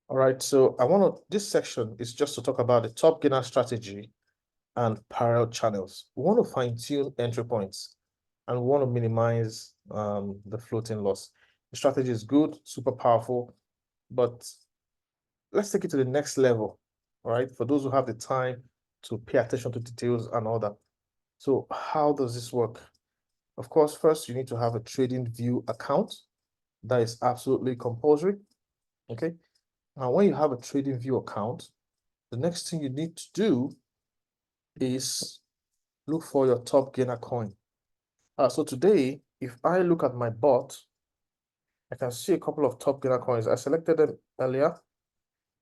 All right, so this section is just to talk about the top gainer strategy and parallel channels. We want to fine-tune entry points and we want to minimize the floating loss. The strategy is good, super powerful, but let's take it to the next level, all right? For those who have the time to pay attention to details and all that. So how does this work? Of course, first you need to have a trading view account. That is absolutely compulsory, okay? Now, when you have a trading view account, the next thing you need to do is look for your top gainer coin. So today, if I look at my bot, I can see a couple of top gainer coins. I selected them earlier,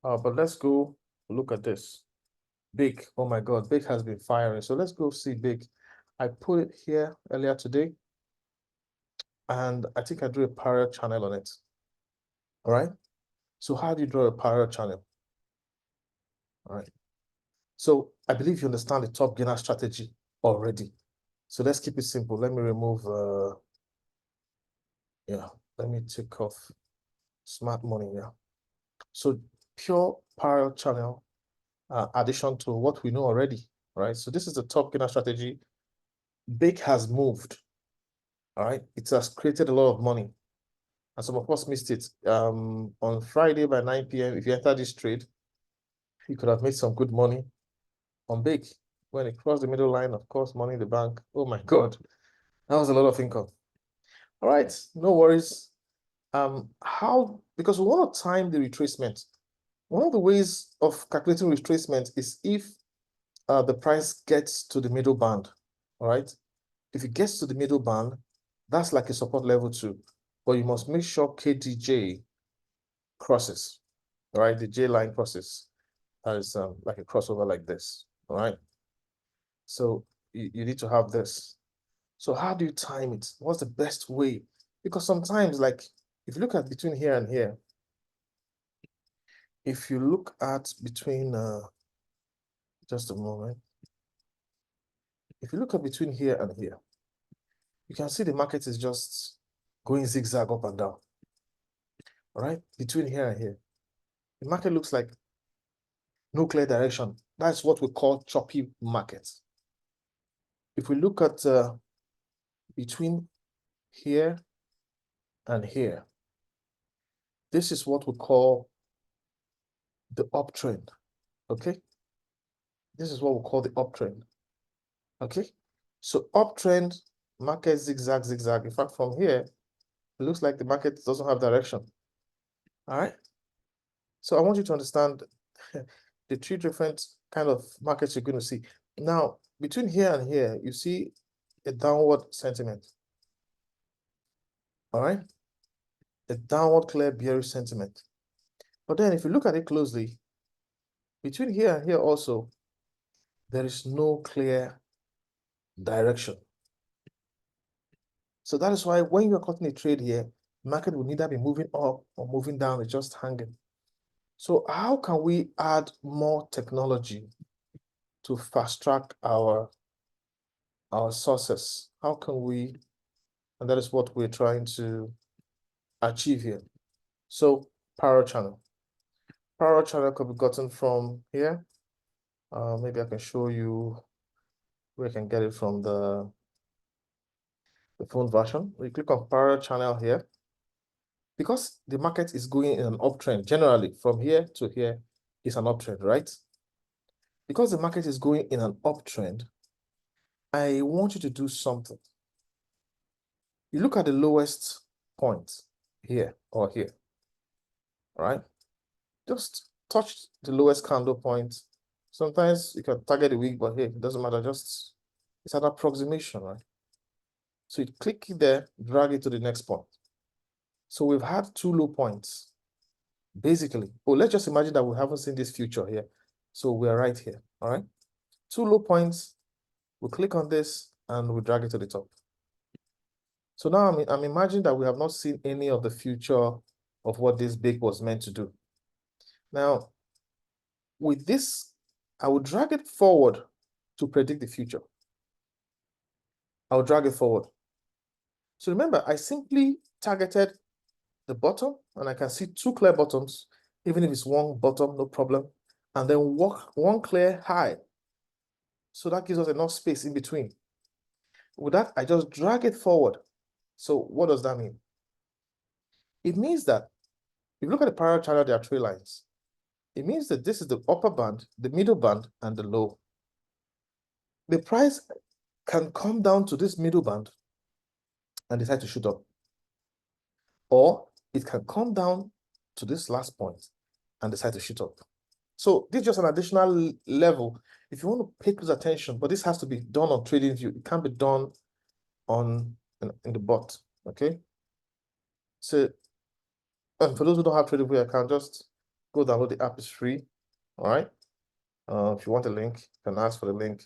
but let's go look at this. Big, oh my God, Big has been firing. So let's go see Big. I put it here earlier today, and I think I drew a parallel channel on it. All right. So how do you draw a parallel channel? All right. So I believe you understand the top gainer strategy already. So let's keep it simple. Let me remove, let me take off smart money. Yeah. So pure parallel channel addition to what we know already, right? So this is the top gainer strategy. Big has moved, all right? It has created a lot of money. And some of us missed it. On Friday by 9 p.m., if you enter this trade, you could have made some good money on Big. When it crossed the middle line, of course, money in the bank. Oh my God, that was a lot of income. All right, no worries. Because we want to time the retracement. One of the ways of calculating retracement is if the price gets to the middle band, all right? If it gets to the middle band, that's like a support level 2, but you must make sure KDJ crosses, all right? The J line crosses. That is like a crossover like this, all right? So you need to have this. So how do you time it? What's the best way? Because sometimes, like, if you look at between here and here, if you look at between, just a moment. If you look at between here and here, you can see the market is just going zigzag up and down. All right, between here and here, the market looks like no clear direction. That's what we call choppy market. If we look at between here and here, this is what we call the uptrend. Okay, this is what we call the uptrend. Okay, so uptrend, market zigzag, zigzag. In fact, from here, it looks like the market doesn't have direction. All right. So I want you to understand the 3 different kind of markets you're going to see. Now, between here and here, you see a downward sentiment. All right? A downward clear bearish sentiment. But then if you look at it closely, between here and here also, there is no clear direction. So that is why when you're cutting a trade here, market will neither be moving up or moving down, it's just hanging. So how can we add more technology to fast track our sources? How can we, and that is what we're trying to achieve here. So parallel channel. Parallel channel could be gotten from here. Maybe I can show you where I can get it from the phone version. We click on parallel channel here. Because the market is going in an uptrend, generally from here to here is an uptrend, right? Because the market is going in an uptrend, I want you to do something. You look at the lowest point here or here, all right? Just touch the lowest candle point. Sometimes you can target a week, but hey, it doesn't matter. Just it's an approximation, right? So you click it there, drag it to the next point. So we've had 2 low points, basically. Oh, let's just imagine that we haven't seen this future here. So we're right here, all right? 2 low points. We click on this and we drag it to the top. So now I'm imagining that we have not seen any of the future of what this big was meant to do. Now, with this, I will drag it forward to predict the future. I'll drag it forward. So remember, I simply targeted the bottom and I can see 2 clear bottoms. Even if it's one bottom, no problem. And then walk one clear high. So that gives us enough space in between. With that, I just drag it forward. So what does that mean? It means that if you look at the parallel channel, there are three lines. It means that this is the upper band, the middle band, and the low. The price can come down to this middle band and decide to shoot up. Or it can come down to this last point and decide to shoot up. So this is just an additional level. If you want to pay close attention, but this has to be done on TradingView. It can't be done on in the bot. Okay. So for those who don't have TradingView account, just go download the app. It's free. All right. If you want a link, you can ask for the link.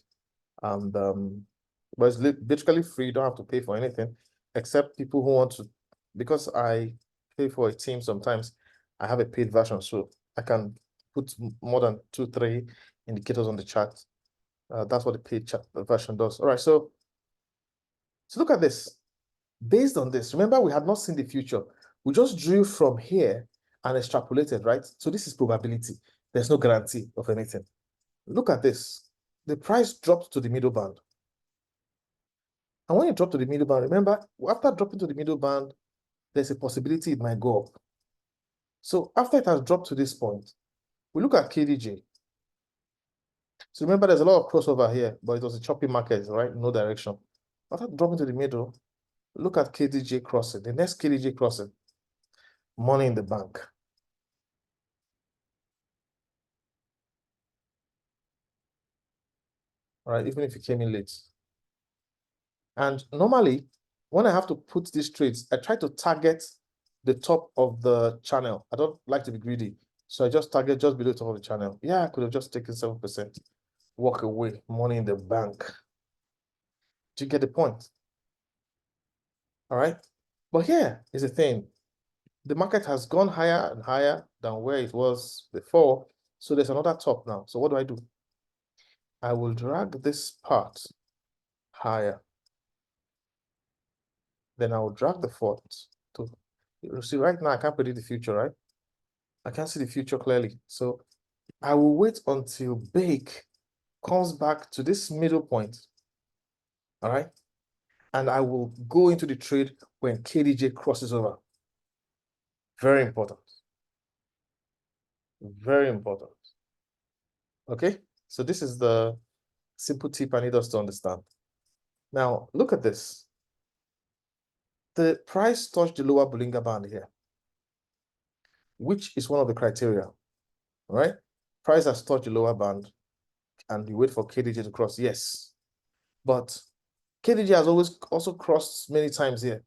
And but it's literally free. You don't have to pay for anything, except people who want to. Because I pay for a team sometimes, I have a paid version, so I can put more than 2-3 indicators on the chart. That's what the paid chart version does. All right, so look at this. Based on this, remember we had not seen the future. We just drew from here and extrapolated, right? So this is probability. There's no guarantee of anything. Look at this. The price dropped to the middle band. And when you drop to the middle band, remember, after dropping to the middle band, there's a possibility it might go up. So after it has dropped to this point, we look at KDJ. So remember, there's a lot of crossover here, but it was a choppy market, right? No direction. After dropping to the middle, look at KDJ crossing. The next KDJ crossing, money in the bank. All right, even if you came in late. And normally, when I have to put these trades, I try to target the top of the channel. I don't like to be greedy. So I just target just below the top of the channel. Yeah, I could have just taken 7%. Walk away, money in the bank. Do you get the point? All right. But here is the thing. The market has gone higher and higher than where it was before. So there's another top now. So what do? I will drag this part higher. Then I will drag the fourth to, you see, right now I can't predict the future, right? I can't see the future clearly. So I will wait until Bake comes back to this middle point. All right. And I will go into the trade when KDJ crosses over. Very important. Very important. Okay. So this is the simple tip I need us to understand. Now, look at this. The price touched the lower Bollinger Band here, which is one of the criteria, right? Price has touched the lower band, and you wait for KDJ to cross, yes. But KDJ has always also crossed many times here.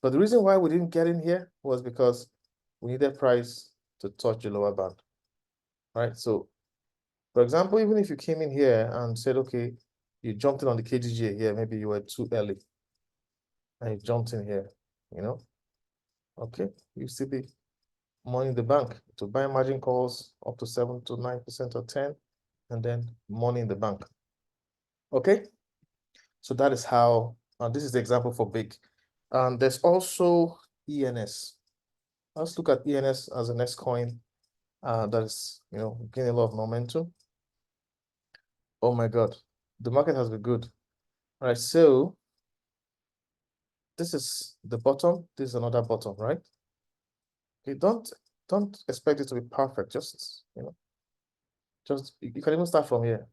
But the reason why we didn't get in here was because we needed price to touch the lower band, right? So, for example, even if you came in here and said, okay, you jumped in on the KDJ here, maybe you were too early, and you jumped in here, you know, okay, you still be money in the bank to buy margin calls up to 7 to 9% or 10, and then money in the bank. Okay, so that is how, this is the example for big. And there's also ENS. Let's look at ENS as the next coin that is, gaining a lot of momentum. Oh my God, the market has been good. All right, so this is the bottom. This is another bottom, right? Okay, don't expect it to be perfect. Just, you can even start from here,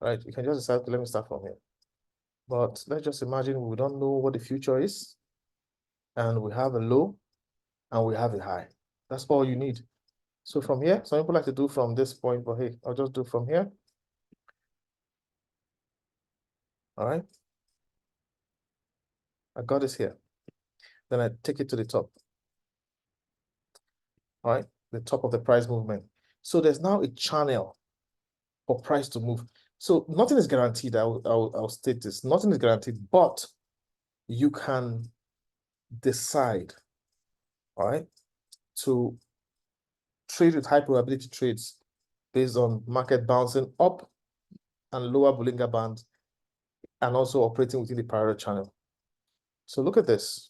right? You can just decide, let me start from here. But let's just imagine we don't know what the future is, and we have a low and we have a high. That's all you need. So from here, some people like to do from this point, but hey, I'll just do from here. All right. I got this here. Then I take it to the top. All right, the top of the price movement. So there's now a channel for price to move. So nothing is guaranteed. I'll state this. Nothing is guaranteed, but you can decide, all right, to trade with high probability trades based on market bouncing up and lower Bollinger Band, and also operating within the parallel channel. So look at this.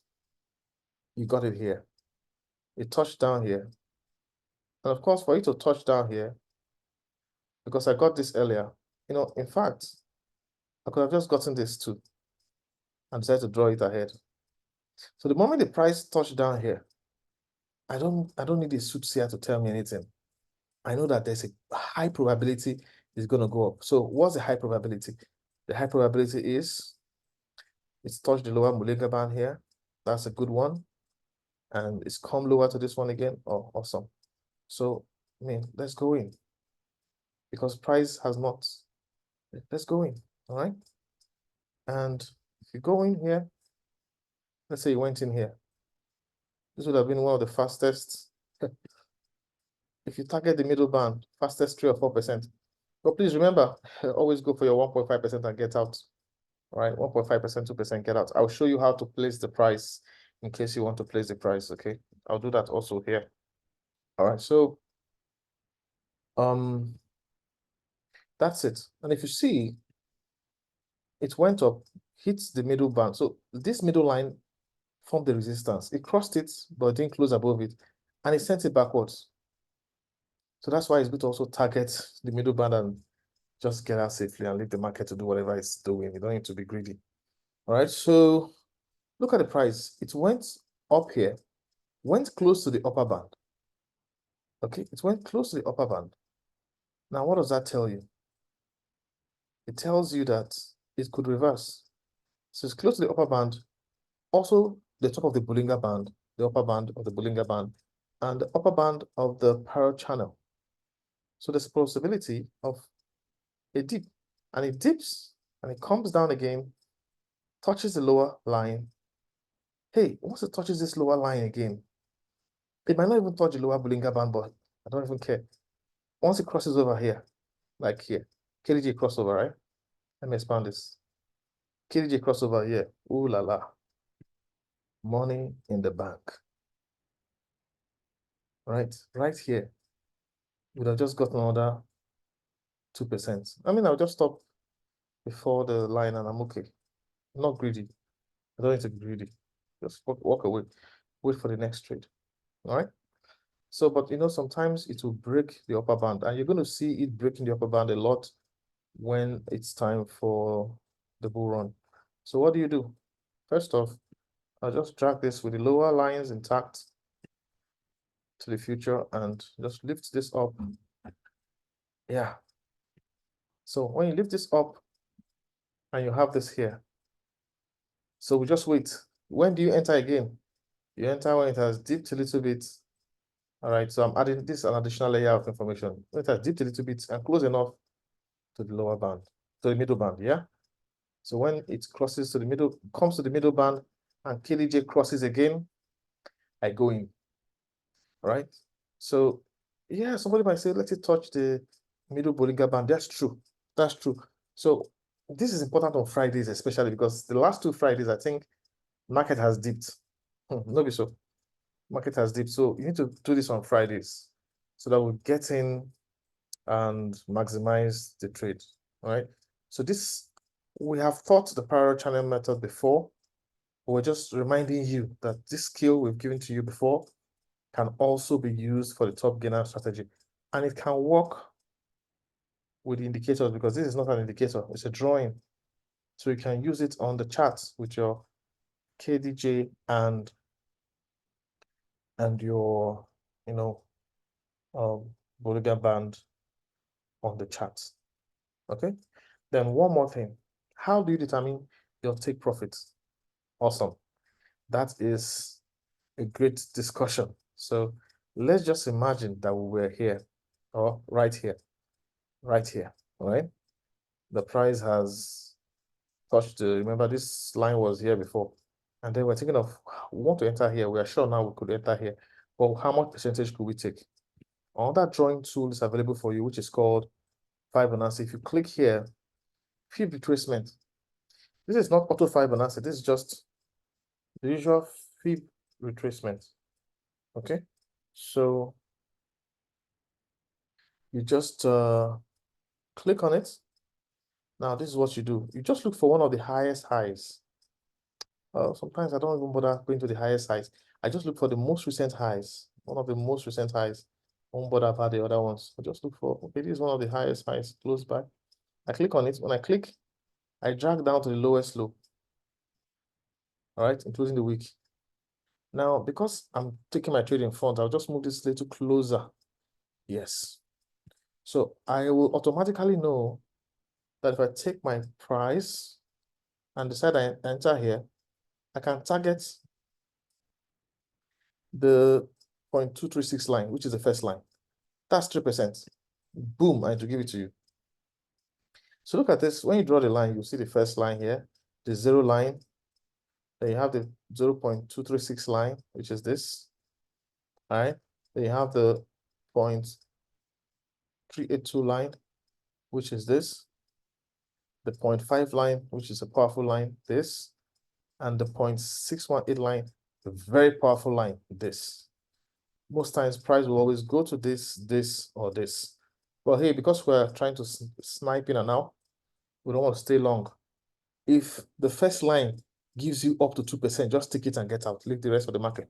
You got it here. It touched down here. And of course, for you to touch down here, because I got this earlier, in fact, I could have just gotten this too and decided to draw it ahead. So the moment the price touched down here, I don't need a soothsayer to tell me anything. I know that there's a high probability it's going to go up. So what's the high probability? The high probability is it's touched the lower Mulligan band here. That's a good one. And it's come lower to this one again. Oh, awesome. So, let's go in. Because price has not. Let's go in, all right? And if you go in here, let's say you went in here. This would have been one of the fastest. If you target the middle band, fastest 3 or 4%. But please remember, always go for your 1.5% and get out. All right, 1.5%, 2%, get out. I'll show you how to place the price in case you want to place the price, okay? I'll do that also here. All right, so that's it. And if you see, it went up, hits the middle band. So this middle line formed the resistance. It crossed it, but it didn't close above it, and it sent it backwards. So that's why it's good to also target the middle band and just get out safely and leave the market to do whatever it's doing. You don't need to be greedy. All right, so look at the price. It went up here, went close to the upper band. Okay, it went close to the upper band. Now, what does that tell you? It tells you that it could reverse. So it's close to the upper band, also the top of the Bollinger Band, the upper band of the Bollinger Band, and the upper band of the parallel channel. So there's a possibility of a dip, and it dips, and it comes down again, touches the lower line. Hey, once it touches this lower line again, it might not even touch the lower Bollinger Band, but I don't even care. Once it crosses over here, like here, KDJ crossover, right? Let me expand this. KDJ crossover here. Ooh la la. Money in the bank. Right here. Would have just got another 2%. I'll just stop before the line and I'm okay. I'm not greedy. I don't need to be greedy. Just walk away. Wait for the next trade. All right. So, but sometimes it will break the upper band, and you're going to see it breaking the upper band a lot when it's time for the bull run. So what do? First off, I'll just drag this with the lower lines intact to the future and just lift this up. Yeah. So when you lift this up and you have this here, so we just wait. When do you enter again? You enter when it has dipped a little bit. All right, so I'm adding this an additional layer of information. When it has dipped a little bit and close enough to the lower band, to the middle band, yeah? So when it crosses to the middle, comes to the middle band and KDJ crosses again, I go in. All right. So yeah, somebody might say, let it touch the middle Bollinger Band. That's true. That's true. So this is important on Fridays, especially because the last 2 Fridays, I think market has dipped. No be so. Market has dipped. So you need to do this on Fridays so that we get in and maximize the trade. All right. So we have taught the parallel channel method before. We're just reminding you that this skill we've given to you before can also be used for the top gainer strategy. And it can work with the indicators because this is not an indicator, it's a drawing. So you can use it on the charts with your KDJ and your, Bollinger Band on the charts. Okay. Then one more thing. How do you determine your take profits? Awesome. That is a great discussion. So let's just imagine that we were here or right here, all right? The price has touched remember this line was here before. And then we're thinking of, we want to enter here. We are sure now we could enter here. But how much percentage could we take? Another drawing tool is available for you, which is called Fibonacci. If you click here, Fib retracement. This is not auto Fibonacci. This is just the usual Fib retracement. Okay. So you just click on it. Now, this is what you do. You just look for one of the highest highs. Sometimes I don't even bother going to the highest highs. I just look for the most recent highs, one of the most recent highs. Won't bother about the other ones. I just look for, okay, this is one of the highest highs close by. I click on it. When I click, I drag down to the lowest low. All right, including the week. Now, because I'm taking my trade in front, I'll just move this little closer. Yes. So I will automatically know that if I take my price and decide I enter here, I can target the 0.236 line, which is the first line. That's 3%. Boom, I to give it to you. So look at this. When you draw the line, you see the first line here, the 0 line. Then you have the 0.236 line, which is this. All right. Then you have the 0.382 line, which is this. The 0.5 line, which is a powerful line, this. And the 0.618 line, a very powerful line, this. Most times price will always go to this, this, or this. But hey, because we're trying to snipe in and out, we don't want to stay long. If the first line gives you up to 2%, just take it and get out. Leave the rest of the market.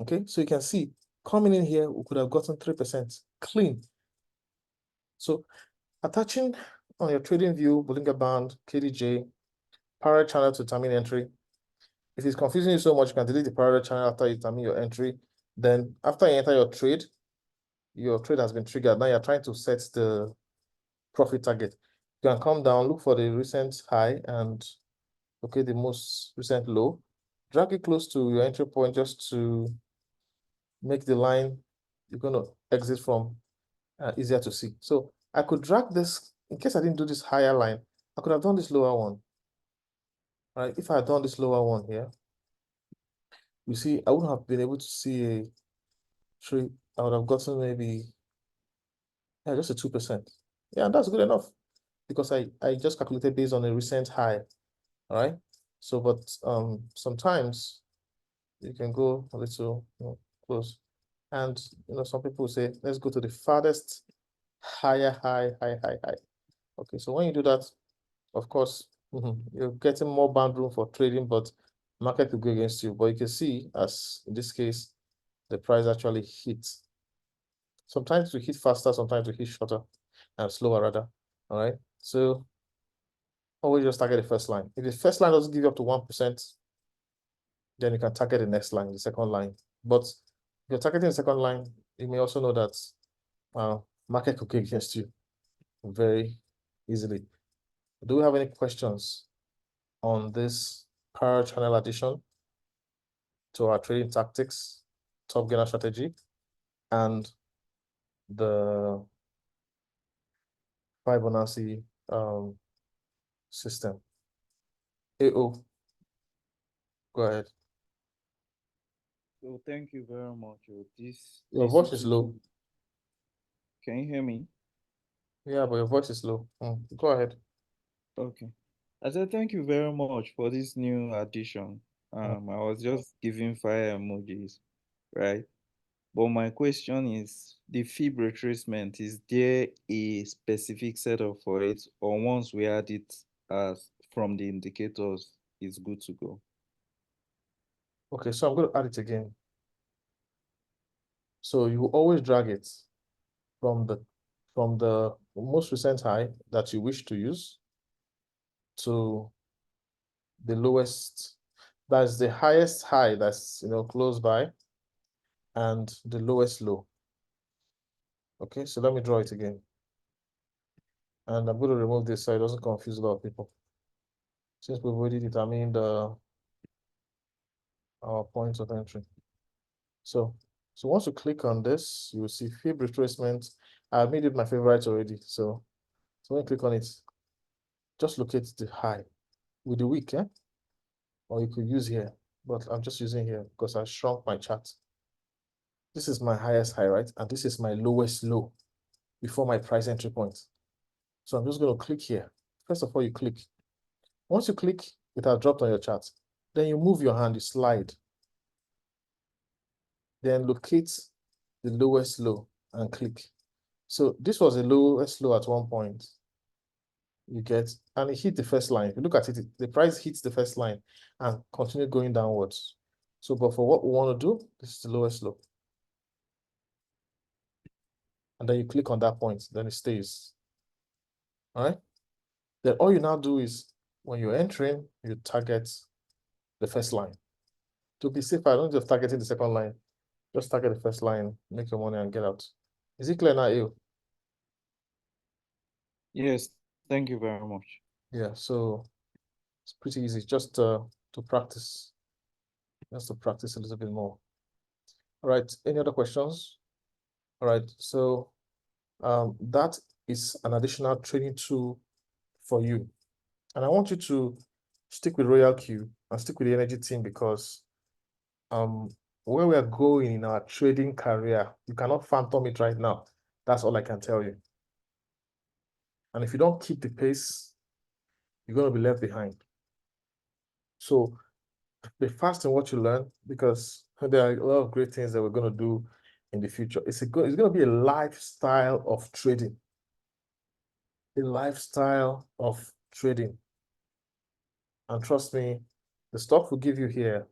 Okay, so you can see coming in here, we could have gotten 3% clean. So attaching on your trading view, Bollinger Band, KDJ, parallel channel to determine entry. If it's confusing you so much, you can delete the parallel channel after you determine your entry. Then after you enter your trade has been triggered. Now you're trying to set the profit target. You can come down, look for the recent high and okay, the most recent low. Drag it close to your entry point just to make the line you're going to exit from easier to see. So I could drag this, in case I didn't do this higher line, I could have done this lower one. All right, if I had done this lower one here, you see, I wouldn't have been able to see a trade. I would have gotten maybe, yeah, just a 2%. Yeah, that's good enough because I just calculated based on a recent high. All right. So, but sometimes you can go a little close. And some people say, let's go to the farthest higher high. Okay, so when you do that, of course, you're getting more band room for trading, but market could go against you. But you can see, as in this case, the price actually hits. Sometimes we hit faster, sometimes we hit shorter and slower rather. All right. So always just target the first line. If the first line doesn't give you up to 1%, then you can target the next line, the second line. But if you're targeting the second line, you may also know that market could go against you very easily. Do we have any questions on this parallel channel addition to our trading tactics, top gainer strategy, and the Fibonacci system? AO, go ahead. So thank you very much. Your voice is low. Can you hear me? Yeah, but your voice is low. Go ahead. Okay. I said thank you very much for this new addition. I was just giving fire emojis, right? But my question is, the fib retracement, is there a specific setup for it, or once we add it as from the indicators, it's good to go? Okay, so I'm going to add it again. So you always drag it from the most recent high that you wish to use to the lowest. That's the highest high that's close by, and the lowest low. Okay, so let me draw it again. And I'm going to remove this so it doesn't confuse a lot of people. Since we've already determined our points of entry. So once you click on this, you will see fib retracement. I've made it my favorite already. So when you click on it, just locate the high with the week, or you could use here, but I'm just using here because I shrunk my chart. This is my highest high, right? And this is my lowest low before my price entry point. So I'm just going to click here. First of all, you click. Once you click, it has dropped on your chart. Then you move your hand, you slide. Then locate the lowest low and click. So this was the lowest low at one point. You get, and it hit the first line. If you look at it, the price hits the first line and continue going downwards. So, but for what we want to do, this is the lowest low. and then you click on that point, then it stays. All right. Then all you now do is when you're entering, you target the first line. To be safe, I don't just targeting the second line. Just target the first line, make your money and get out. Is it clear now, you? Yes, thank you very much. Yeah, so it's pretty easy just to practice. Just to practice a little bit more. All right, any other questions? All right, so that is an additional training tool for you. And I want you to stick with Royal Q and stick with the energy team because where we are going in our trading career, you cannot phantom it right now. That's all I can tell you. And if you don't keep the pace, you're going to be left behind. So be fast in what you learn because there are a lot of great things that we're going to do in the future. It's going to be a lifestyle of trading. A lifestyle of trading. And trust me, the stuff we give you here,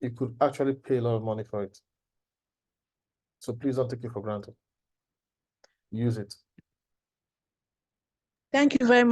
you could actually pay a lot of money for it. So please don't take it for granted. Use it. Thank you very much.